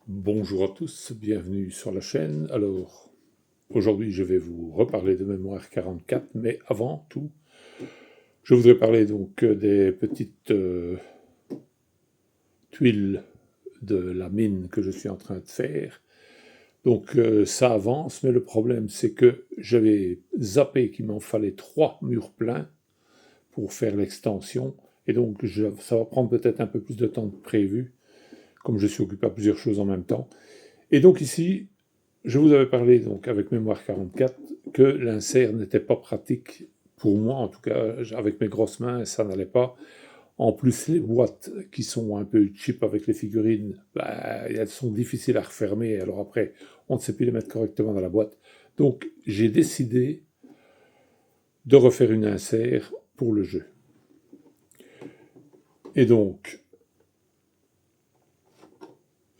Bonjour à tous, bienvenue sur la chaîne. Alors, aujourd'hui je vais vous reparler de mémoire 44, mais avant tout, je voudrais parler donc des petites tuiles de la mine que je suis en train de faire. Donc ça avance, mais le problème c'est que j'avais zappé qu'il m'en fallait 3 murs pleins pour faire l'extension, et donc ça va prendre peut-être un peu plus de temps que prévu, comme je suis occupé à plusieurs choses en même temps. Et donc ici, je vous avais parlé, donc, avec Mémoire 44, que l'insert n'était pas pratique pour moi, en tout cas, avec mes grosses mains, ça n'allait pas. En plus, les boîtes qui sont un peu cheap avec les figurines, elles sont difficiles à refermer, alors après, on ne sait plus les mettre correctement dans la boîte. Donc, j'ai décidé de refaire une insert pour le jeu. Et donc,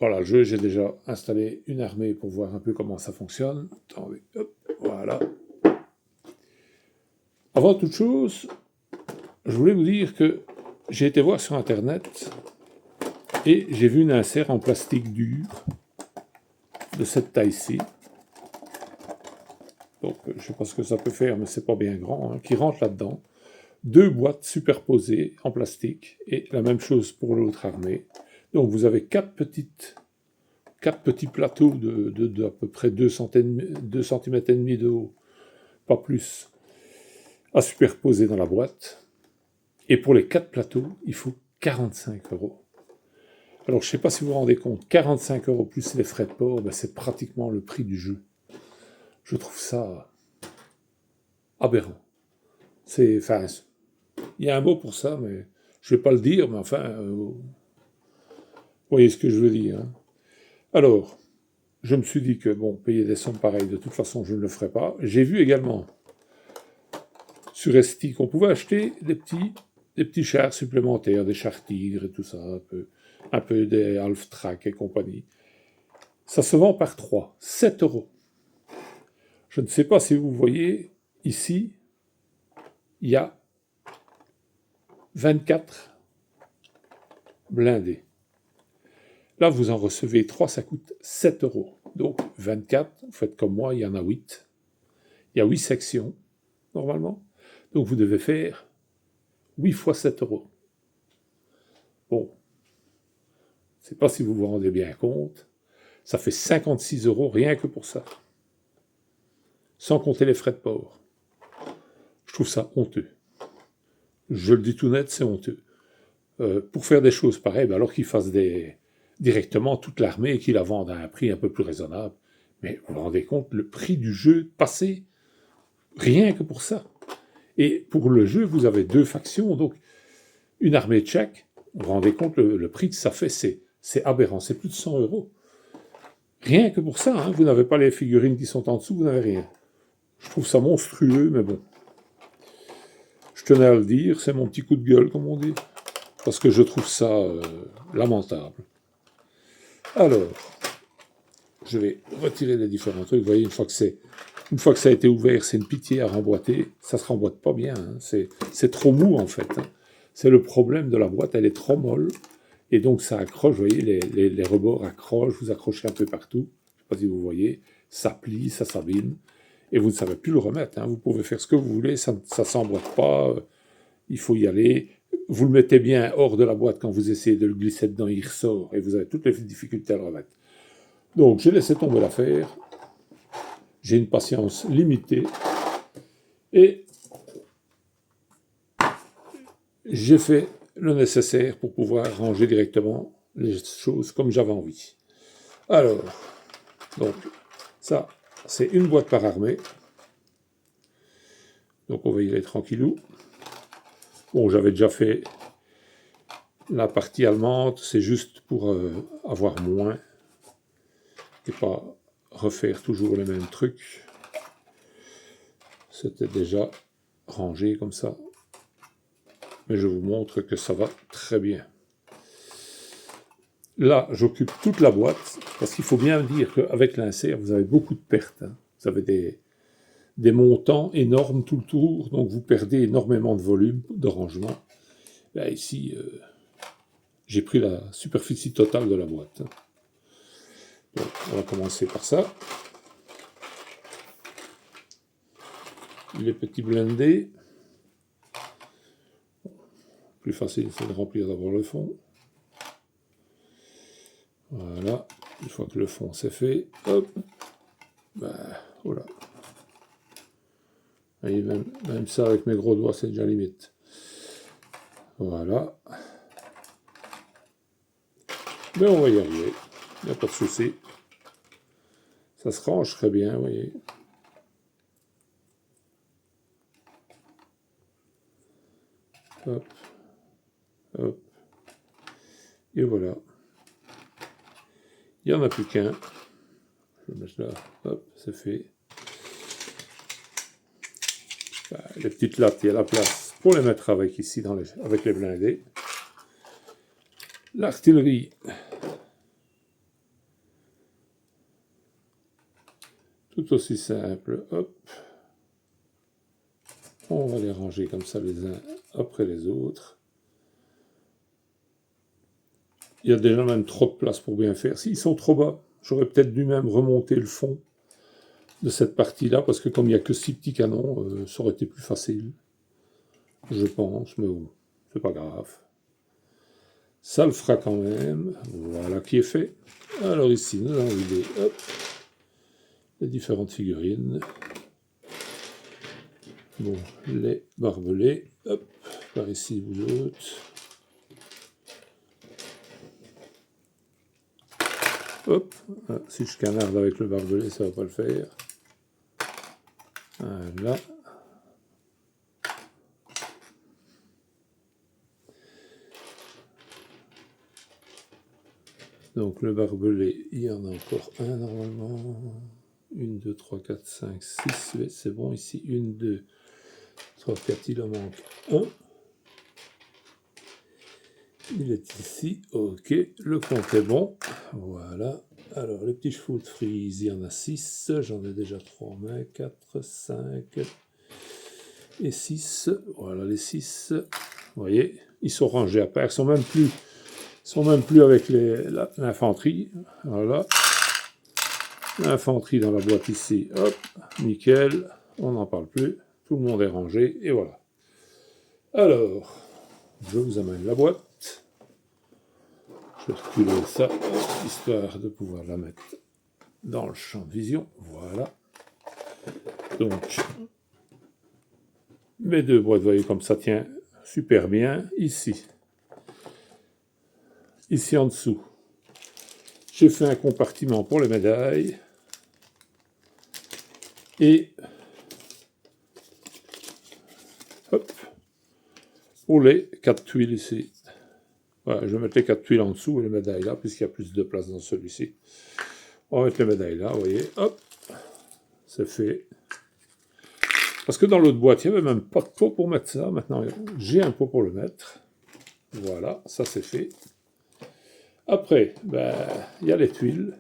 voilà, le jeu, j'ai déjà installé une armée pour voir un peu comment ça fonctionne. Attendez, hop, voilà. Avant toute chose, je voulais vous dire que j'ai été voir sur Internet et j'ai vu une insert en plastique dur de cette taille-ci. Donc, je ne sais pas ce que ça peut faire, mais c'est pas bien grand, hein, qui rentre là-dedans. 2 boîtes superposées en plastique et la même chose pour l'autre armée. Donc, vous avez 4 petits plateaux de à peu près 2 cm et demi de haut, pas plus, à superposer dans la boîte. Et pour les 4 plateaux, il faut 45 €. Alors, je ne sais pas si vous vous rendez compte, 45 € plus les frais de port, c'est pratiquement le prix du jeu. Je trouve ça aberrant. Enfin, il y a un mot pour ça, mais je ne vais pas le dire, mais enfin, vous voyez ce que je veux dire. Hein. Alors, je me suis dit que, bon, payer des sommes pareilles, de toute façon, je ne le ferai pas. J'ai vu également sur Esti qu'on pouvait acheter des petits chars supplémentaires, des chars tigres et tout ça, un peu des Half-Track et compagnie. Ça se vend par 3, 7 €. Je ne sais pas si vous voyez, ici, il y a 24 blindés. Là, vous en recevez 3, ça coûte 7 €. Donc, 24, vous faites comme moi, il y en a 8. Il y a 8 sections, normalement. Donc, vous devez faire 8 fois 7 €. Bon, je ne sais pas si vous vous rendez bien compte. Ça fait 56 € rien que pour ça. Sans compter les frais de port. Je trouve ça honteux. Je le dis tout net, c'est honteux. Pour faire des choses pareilles, alors qu'ils fassent directement toute l'armée et qu'ils la vendent à un prix un peu plus raisonnable. Mais vous vous rendez compte, le prix du jeu passé, rien que pour ça. Et pour le jeu, vous avez 2 factions, donc une armée de chaque. Vous vous rendez compte, le prix que ça fait, c'est aberrant, c'est plus de 100 €. Rien que pour ça, hein, vous n'avez pas les figurines qui sont en dessous, vous n'avez rien. Je trouve ça monstrueux, mais bon. Je tenais à le dire, c'est mon petit coup de gueule, comme on dit, parce que je trouve ça lamentable. Alors, je vais retirer les différents trucs. Vous voyez, une fois que ça a été ouvert, c'est une pitié à remboîter. Ça se remboîte pas bien. Hein. C'est trop mou, en fait. Hein. C'est le problème de la boîte, elle est trop molle. Et donc, ça accroche, vous voyez, les rebords accrochent, vous accrochez un peu partout. Je ne sais pas si vous voyez. Ça plie, ça s'abîme. Et vous ne savez plus le remettre. Hein. Vous pouvez faire ce que vous voulez, ça ne s'emboîte pas. Il faut y aller. Vous le mettez bien hors de la boîte quand vous essayez de le glisser dedans, il ressort. Et vous avez toutes les difficultés à le remettre. Donc, j'ai laissé tomber l'affaire. J'ai une patience limitée. Et j'ai fait le nécessaire pour pouvoir ranger directement les choses comme j'avais envie. Alors, donc, ça, c'est une boîte par armée. Donc, on va y aller tranquillou. Bon, j'avais déjà fait la partie allemande, c'est juste pour avoir moins et pas refaire toujours les mêmes trucs. C'était déjà rangé comme ça. Mais je vous montre que ça va très bien. Là, j'occupe toute la boîte, parce qu'il faut bien dire qu'avec l'insert, vous avez beaucoup de pertes. Hein. Vous avez des montants énormes tout le tour, donc vous perdez énormément de volume de rangement. Là, ici, j'ai pris la superficie totale de la boîte. Donc, on va commencer par ça. Les petits blindés. Plus facile, c'est de remplir d'abord le fond. Voilà. Une fois que le fond c'est fait, hop. Voilà. Et même ça avec mes gros doigts, c'est déjà limite. Voilà. Mais on va y arriver. Il n'y a pas de souci. Ça se range très bien, vous voyez. Hop. Hop. Et voilà. Il n'y en a plus qu'un. Je vais mettre là. Hop, c'est fait. Les petites lattes, il y a la place pour les mettre avec ici, avec les blindés. L'artillerie. Tout aussi simple. Hop. On va les ranger comme ça les uns après les autres. Il y a déjà même trop de place pour bien faire. S'ils sont trop bas, j'aurais peut-être dû même remonter le fond de cette partie-là, parce que comme il n'y a que 6 petits canons, ça aurait été plus facile. Je pense, mais bon, c'est pas grave. Ça le fera quand même. Voilà qui est fait. Alors ici, nous allons vider les différentes figurines. Bon, les barbelés. Hop, par ici, vous autres. Hop, si je canarde avec le barbelé, ça va pas le faire. Voilà. Donc le barbelé, il y en a encore un normalement. 1, 2, 3, 4, 5, 6, c'est bon ici. 1, 2, 3, 4, il en manque un. Il est ici, ok, le compte est bon. Voilà. Alors les petits chevaux de frise, il y en a 6. J'en ai déjà 3 en main. 4, 5 et 6. Voilà les 6. Vous voyez, ils sont rangés à part. Ils sont même plus avec l'infanterie. Voilà. L'infanterie dans la boîte ici. Hop, nickel. On n'en parle plus. Tout le monde est rangé. Et voilà. Alors, je vous amène la boîte. Je vais reculer ça, histoire de pouvoir la mettre dans le champ de vision. Voilà. Donc, mes deux boîtes, vous voyez comme ça tient super bien. Ici en dessous, j'ai fait un compartiment pour les médailles. Et hop, pour les 4 tuiles ici. Voilà, je vais mettre les 4 tuiles en dessous et les médailles là, puisqu'il y a plus de place dans celui-ci. On va mettre les médailles là, vous voyez. Hop, c'est fait. Parce que dans l'autre boîte, il n'y avait même pas de pot pour mettre ça. Maintenant, j'ai un pot pour le mettre. Voilà, ça c'est fait. Après, il y a les tuiles.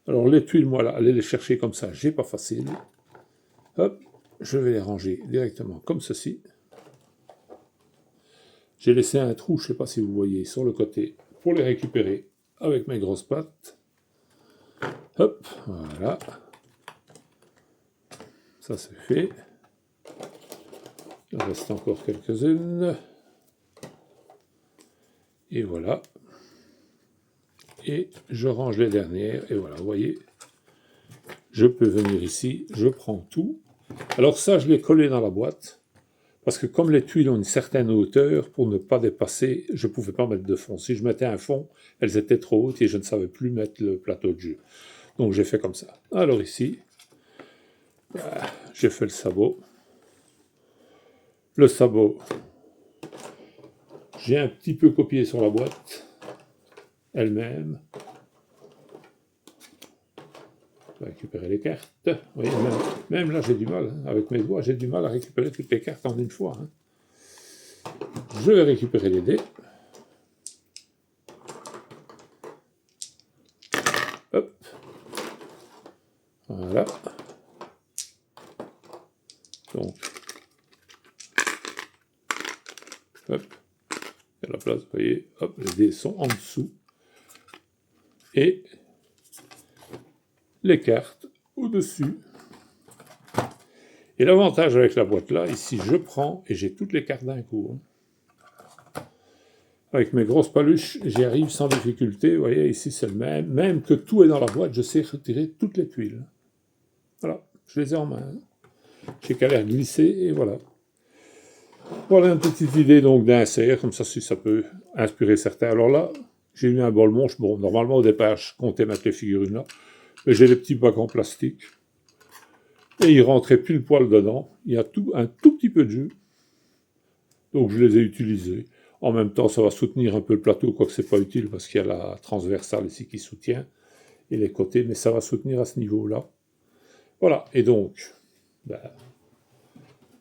Alors les tuiles, moi, là, aller les chercher comme ça, j'ai pas facile. Hop, je vais les ranger directement comme ceci. J'ai laissé un trou, je ne sais pas si vous voyez, sur le côté, pour les récupérer avec mes grosses pattes. Hop, voilà. Ça c'est fait. Il reste encore quelques-unes. Et voilà. Et je range les dernières. Et voilà, vous voyez. Je peux venir ici, je prends tout. Alors ça, je l'ai collé dans la boîte. Parce que comme les tuiles ont une certaine hauteur, pour ne pas dépasser, je ne pouvais pas mettre de fond. Si je mettais un fond, elles étaient trop hautes et je ne savais plus mettre le plateau de jeu. Donc j'ai fait comme ça. Alors ici, j'ai fait le sabot. Le sabot, j'ai un petit peu copié sur la boîte elle-même. Je vais récupérer les cartes. Vous voyez, même là, j'ai du mal. Hein. Avec mes doigts, j'ai du mal à récupérer toutes les cartes en une fois. Hein. Je vais récupérer les dés. Hop. Voilà. Donc, hop. Il y a la place, vous voyez. Hop, les dés sont en dessous. Et les cartes au-dessus. Et l'avantage avec la boîte là, ici je prends et j'ai toutes les cartes d'un coup. Avec mes grosses paluches, j'y arrive sans difficulté. Vous voyez, ici c'est le même. Même que tout est dans la boîte, je sais retirer toutes les tuiles. Voilà, je les ai en main. J'ai qu'à les glisser et voilà. Voilà une petite idée donc d'insert, comme ça si ça peut inspirer certains. Alors là, j'ai eu un bol monche. Bon, normalement au départ, je comptais mettre les figurines là. Mais j'ai les petits bacs en plastique. Et ils rentraient pile poil dedans. Il y a un tout petit peu de jus. Donc je les ai utilisés. En même temps, ça va soutenir un peu le plateau, quoique c'est pas utile parce qu'il y a la transversale ici qui soutient et les côtés, mais ça va soutenir à ce niveau-là. Voilà. Et donc,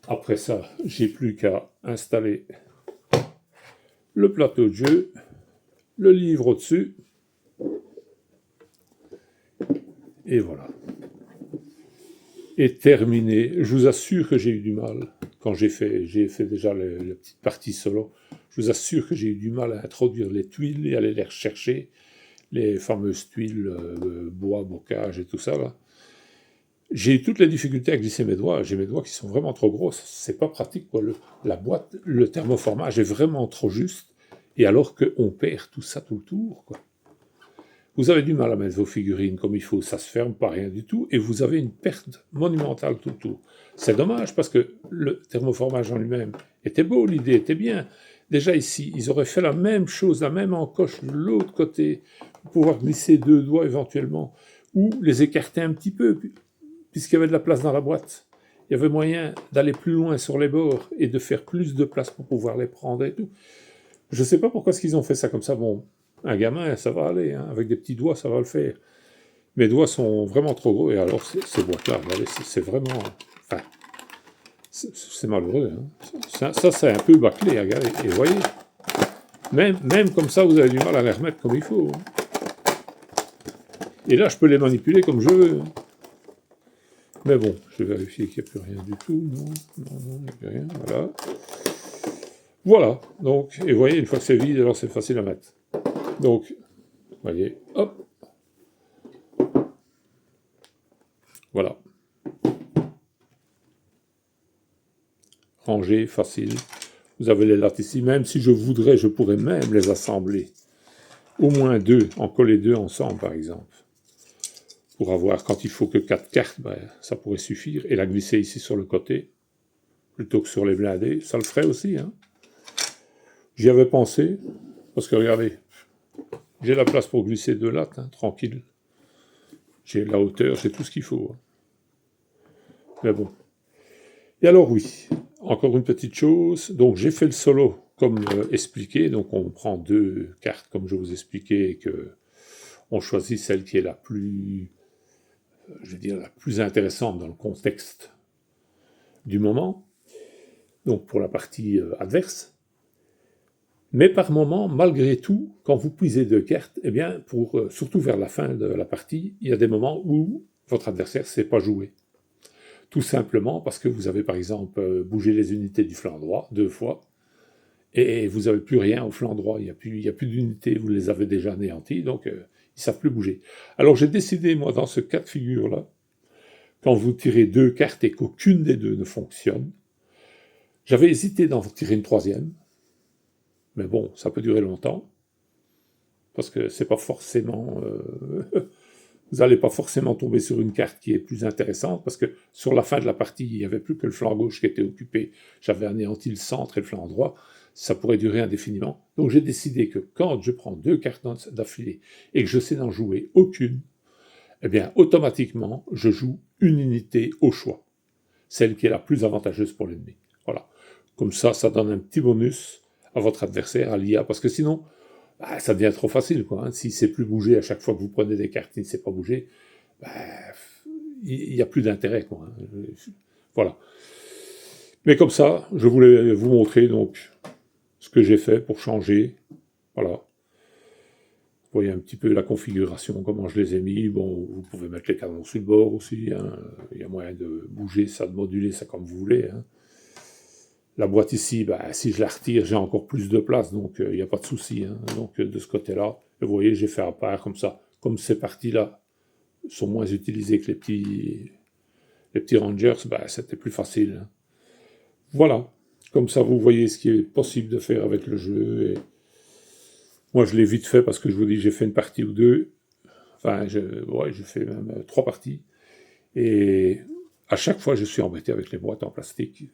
après ça, j'ai plus qu'à installer le plateau de jeu, le livre au-dessus, et voilà. Et terminé. Je vous assure que j'ai eu du mal quand j'ai fait déjà la petite partie solo. Je vous assure que j'ai eu du mal à introduire les tuiles et aller les rechercher, les fameuses tuiles bois, bocage et tout ça là. J'ai eu toutes les difficultés à glisser mes doigts. J'ai mes doigts qui sont vraiment trop grosses. C'est pas pratique quoi. La boîte, le thermoformage est vraiment trop juste. Et alors qu'on perd tout ça tout le tour quoi. Vous avez du mal à mettre vos figurines comme il faut, ça se ferme pas rien du tout, et vous avez une perte monumentale tout le tour. C'est dommage parce que le thermoformage en lui-même était beau, l'idée était bien. Déjà ici, ils auraient fait la même chose, la même encoche de l'autre côté, pour pouvoir glisser 2 doigts éventuellement, ou les écarter un petit peu, puisqu'il y avait de la place dans la boîte. Il y avait moyen d'aller plus loin sur les bords et de faire plus de place pour pouvoir les prendre et tout. Je ne sais pas pourquoi ils ont fait ça comme ça. Bon, un gamin, ça va aller, hein. Avec des petits doigts, ça va le faire. Mes doigts sont vraiment trop gros, et alors ces boîtes-là, regardez, c'est vraiment... Enfin, c'est malheureux. Hein. Ça c'est un peu bâclé, regardez. Et vous voyez, même comme ça, vous avez du mal à les remettre comme il faut. Hein. Et là, je peux les manipuler comme je veux. Hein. Mais bon, je vais vérifier qu'il n'y a plus rien du tout. Non, il n'y a plus rien, voilà. Voilà, donc, et vous voyez, une fois que c'est vide, alors c'est facile à mettre. Donc, vous voyez, hop. Voilà. Rangé, facile. Vous avez les lattes ici. Même si je voudrais, je pourrais même les assembler. Au moins 2, en coller 2 ensemble, par exemple. Pour avoir, quand il faut que 4 cartes, ça pourrait suffire. Et la glisser ici sur le côté, plutôt que sur les blindés. Ça le ferait aussi, hein. J'y avais pensé, parce que regardez, j'ai la place pour glisser 2 lattes, hein, tranquille. J'ai la hauteur, j'ai tout ce qu'il faut. Hein. Mais bon. Et alors oui, encore une petite chose. Donc j'ai fait le solo comme expliqué. Donc on prend 2 cartes comme je vous expliquais et que on choisit celle qui est la plus, je veux dire, la plus intéressante dans le contexte du moment. Donc pour la partie adverse. Mais par moment, malgré tout, quand vous puisez 2 cartes, eh bien, surtout vers la fin de la partie, il y a des moments où votre adversaire ne sait pas jouer. Tout simplement parce que vous avez par exemple bougé les unités du flanc droit 2 fois, et vous n'avez plus rien au flanc droit, il n'y a plus d'unités, vous les avez déjà anéanties, donc ils ne savent plus bouger. Alors j'ai décidé, moi, dans ce cas de figure-là, quand vous tirez 2 cartes et qu'aucune des 2 ne fonctionne, j'avais hésité d'en tirer une 3e, mais bon, ça peut durer longtemps, parce que c'est pas forcément... vous n'allez pas forcément tomber sur une carte qui est plus intéressante, parce que sur la fin de la partie, il n'y avait plus que le flanc gauche qui était occupé. J'avais anéanti le centre et le flanc droit. Ça pourrait durer indéfiniment. Donc j'ai décidé que quand je prends 2 cartes d'affilée et que je sais n'en jouer aucune, eh bien, automatiquement, je joue une unité au choix. Celle qui est la plus avantageuse pour l'ennemi. Voilà. Comme ça, ça donne un petit bonus à votre adversaire, à l'IA, parce que sinon... ça devient trop facile, quoi. Hein. S'il ne sait plus bouger à chaque fois que vous prenez des cartes, il ne sait pas bouger, il n'y a plus d'intérêt, quoi. Hein. Voilà. Mais comme ça, je voulais vous montrer donc ce que j'ai fait pour changer. Voilà. Vous voyez un petit peu la configuration, comment je les ai mis. Bon, vous pouvez mettre les canons sur le bord aussi. Hein. Il y a moyen de bouger ça, de moduler ça comme vous voulez. Hein. La boîte ici, si je la retire, j'ai encore plus de place, donc il n'y a pas de souci. Hein. Donc de ce côté-là, vous voyez, j'ai fait à part comme ça, comme ces parties-là sont moins utilisés que les petits Rangers, c'était plus facile. Hein. Voilà. Comme ça, vous voyez ce qui est possible de faire avec le jeu. Et moi, je l'ai vite fait parce que je vous dis, j'ai fait une partie ou deux. Enfin, j'ai fait même 3 parties. Et à chaque fois, je suis embêté avec les boîtes en plastique.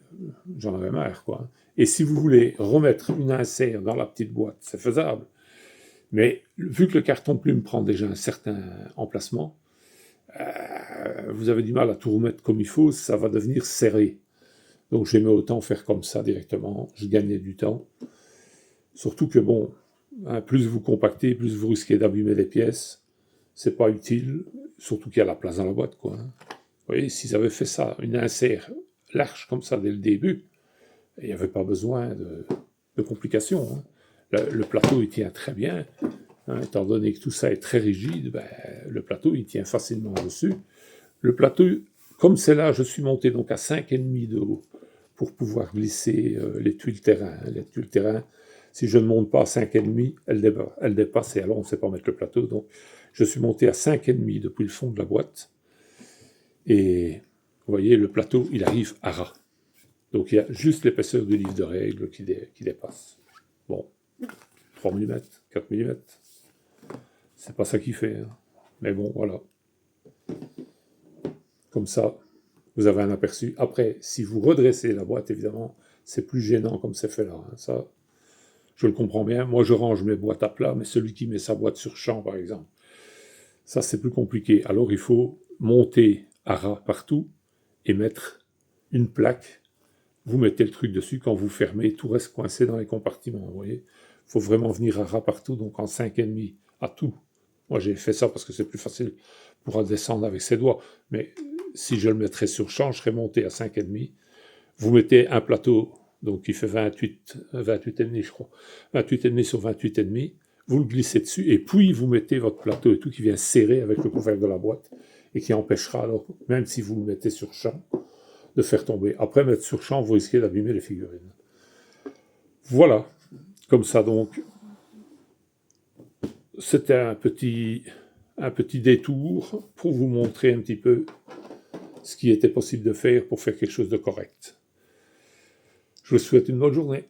J'en avais marre, quoi. Et si vous voulez remettre une insert dans la petite boîte, c'est faisable. Mais vu que le carton plume prend déjà un certain emplacement, vous avez du mal à tout remettre comme il faut, ça va devenir serré. Donc j'aimais autant faire comme ça directement, je gagnais du temps. Surtout que bon, plus vous compactez, plus vous risquez d'abîmer les pièces. C'est pas utile, surtout qu'il y a la place dans la boîte, quoi. Vous voyez, s'ils avaient fait ça, une insert large comme ça dès le début, il n'y avait pas besoin de complications. Hein. Le plateau, il tient très bien. Hein, étant donné que tout ça est très rigide, le plateau, il tient facilement dessus. Le plateau, comme c'est là, je suis monté donc à 5,5 de haut pour pouvoir glisser les tuiles terrain. Les tuiles terrain, si je ne monte pas à 5,5, elles dépassent et alors on ne sait pas mettre le plateau. Donc, je suis monté à 5,5 depuis le fond de la boîte. Et vous voyez, le plateau, il arrive à ras. Donc, il y a juste l'épaisseur du livre de règles qui dépasse. Bon, 3 mm, 4 mm. C'est pas ça qui fait. Hein. Mais bon, voilà. Comme ça, vous avez un aperçu. Après, si vous redressez la boîte, évidemment, c'est plus gênant comme c'est fait là. Hein. Ça, je le comprends bien. Moi, je range mes boîtes à plat, mais celui qui met sa boîte sur champ, par exemple, ça, c'est plus compliqué. Alors, il faut monter à ras partout et mettre une plaque. Vous mettez le truc dessus. Quand vous fermez, tout reste coincé dans les compartiments. Vous voyez, il faut vraiment venir à ras partout, donc en 5,5 à tout. Moi, j'ai fait ça parce que c'est plus facile pour descendre avec ses doigts. Mais si je le mettrais sur champ, je serais monté à 5,5. Vous mettez un plateau, donc qui fait 28,5, je crois. 28,5 sur 28,5. Vous le glissez dessus et puis vous mettez votre plateau et tout qui vient serrer avec le couvercle de la boîte et qui empêchera, alors, même si vous le mettez sur champ, de faire tomber. Après, mettre sur champ, vous risquez d'abîmer les figurines. Voilà. Comme ça, donc, c'était un petit détour pour vous montrer un petit peu ce qui était possible de faire pour faire quelque chose de correct. Je vous souhaite une bonne journée.